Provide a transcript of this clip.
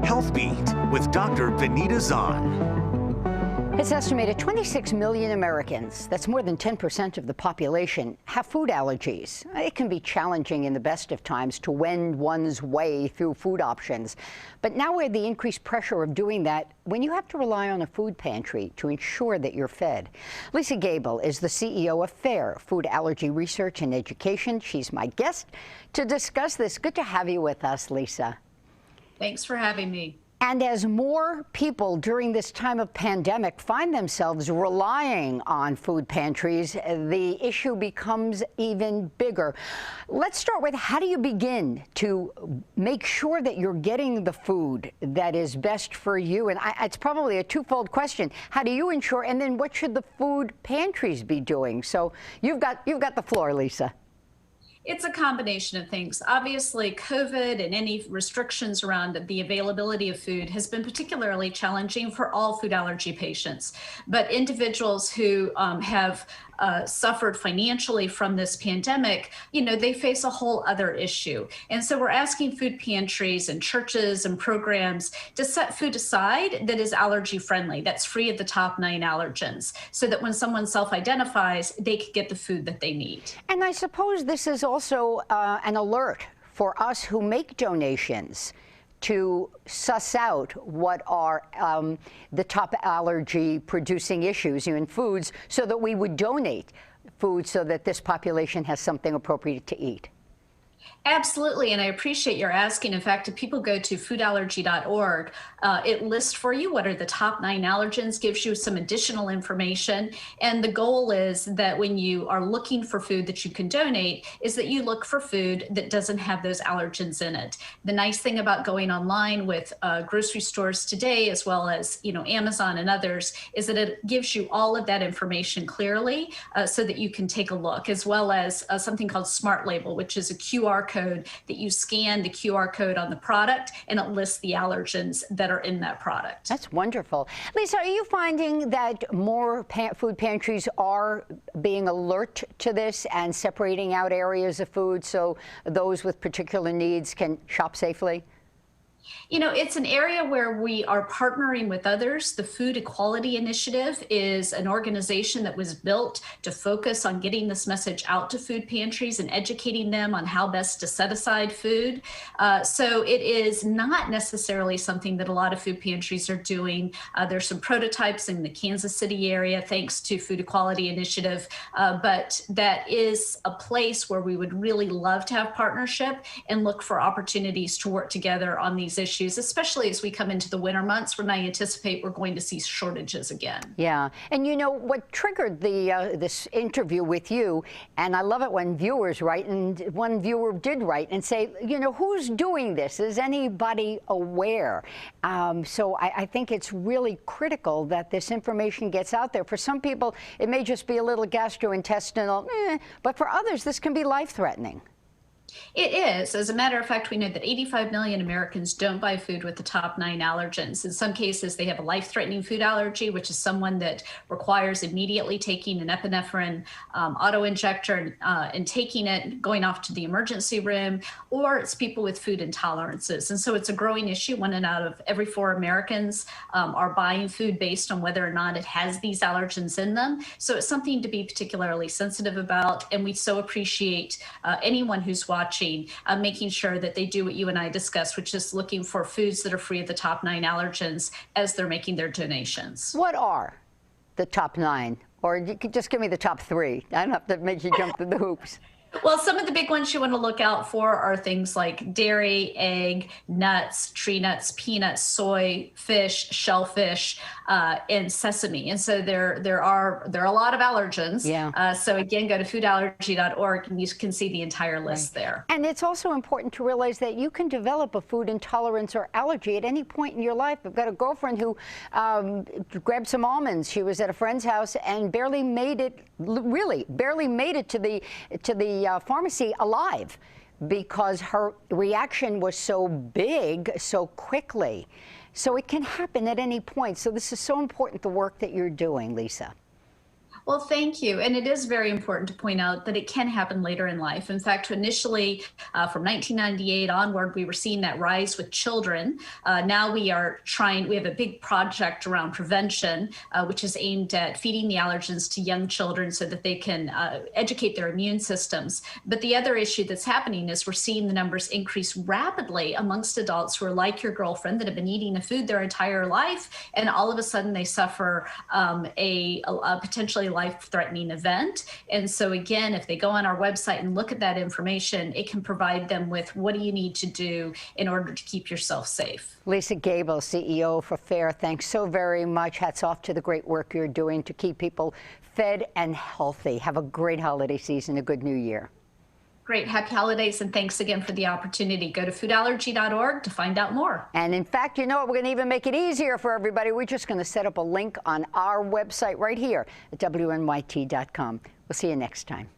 Health Beat with Dr. Benita Zahn. It's estimated 26 million Americans, that's more than 10% of the population, have food allergies. It can be challenging in the best of times to wend one's way through food options. But now with the increased pressure of doing that, when you have to rely on a food pantry to ensure that you're fed. Lisa Gable is the CEO of FAIR, Food Allergy Research and Education. She's my guest to discuss this. Good to have you with us, Lisa. Thanks for having me. And as more people during this time of pandemic find themselves relying on food pantries, the issue becomes even bigger. Let's start with, how do you begin to make sure that you're getting the food that is best for you? And it's probably a twofold question. How do you ensure, and then what should the food pantries be doing? So you've got the floor, Lisa. It's a combination of things. Obviously, COVID and any restrictions around the availability of food has been particularly challenging for all food allergy patients. But individuals who have suffered financially from this pandemic, they face a whole other issue. And so we're asking food pantries and churches and programs to set food aside that is allergy friendly, that's free of the top 9 allergens, so that when someone self-identifies, they can get the food that they need. And I suppose this is also an alert for us who make donations to suss out what are the top allergy producing issues in foods, so that we would donate food so that this population has something appropriate to eat. Absolutely, and I appreciate your asking. In fact, if people go to foodallergy.org, it lists for you what are the top 9 allergens, gives you some additional information. And the goal is that when you are looking for food that you can donate, is that you look for food that doesn't have those allergens in it. The nice thing about going online with grocery stores today, as well as Amazon and others, is that it gives you all of that information clearly, so that you can take a look, as well as something called Smart Label, which is a QR code that you scan the QR code on the product, and it lists the allergens that are in that product. That's wonderful. Lisa, are you finding that more food pantries are being alert to this and separating out areas of food so those with particular needs can shop safely? It's an area where we are partnering with others. The Food Equality Initiative is an organization that was built to focus on getting this message out to food pantries and educating them on how best to set aside food. So it is not necessarily something that a lot of food pantries are doing. There's some prototypes in the Kansas City area, thanks to Food Equality Initiative, but that is a place where we would really love to have partnership and look for opportunities to work together on these issues, especially as we come into the winter months, when I anticipate we're going to see shortages again. Yeah, and what triggered this interview with you, and I love it when viewers write, and one viewer did write and say, who's doing this? Is anybody aware? So I think it's really critical that this information gets out there. For some people, it may just be a little gastrointestinal, but for others, this can be life-threatening. It is. As a matter of fact, we know that 85 million Americans don't buy food with the top 9 allergens. In some cases, they have a life-threatening food allergy, which is someone that requires immediately taking an epinephrine auto-injector and taking it, going off to the emergency room, or it's people with food intolerances. And so it's a growing issue. 1 out of every 4 Americans are buying food based on whether or not it has these allergens in them. So it's something to be particularly sensitive about, and we so appreciate anyone who's watching, making sure that they do what you and I discussed, which is looking for foods that are free of the top 9 allergens as they're making their donations. What are the top 9? Or you could just give me the top 3. I don't have to make you jump through the hoops. Well, some of the big ones you want to look out for are things like dairy, egg, nuts, tree nuts, peanuts, soy, fish, shellfish, and sesame. And so there are a lot of allergens. Yeah. So again, go to foodallergy.org and you can see the entire list there. And it's also important to realize that you can develop a food intolerance or allergy at any point in your life. I've got a girlfriend who grabbed some almonds. She was at a friend's house and barely made it, really barely made it to the pharmacy alive, because her reaction was so big so quickly. So it can happen at any point. So this is so important, the work that you're doing, Lisa. Well, thank you. And it is very important to point out that it can happen later in life. In fact, initially from 1998 onward, we were seeing that rise with children. Now we have a big project around prevention, which is aimed at feeding the allergens to young children so that they can educate their immune systems. But the other issue that's happening is we're seeing the numbers increase rapidly amongst adults who are like your girlfriend that have been eating a food their entire life, and all of a sudden they suffer a potentially life-threatening event. And so again, if they go on our website and look at that information, it can provide them with what do you need to do in order to keep yourself safe. Lisa Gable, CEO for FARE, thanks so very much. Hats off to the great work you're doing to keep people fed and healthy. Have a great holiday season, a good new year. Great. Happy holidays, and thanks again for the opportunity. Go to foodallergy.org to find out more. And in fact, you know what? We're going to even make it easier for everybody. We're just going to set up a link on our website right here at WNYT.com. We'll see you next time.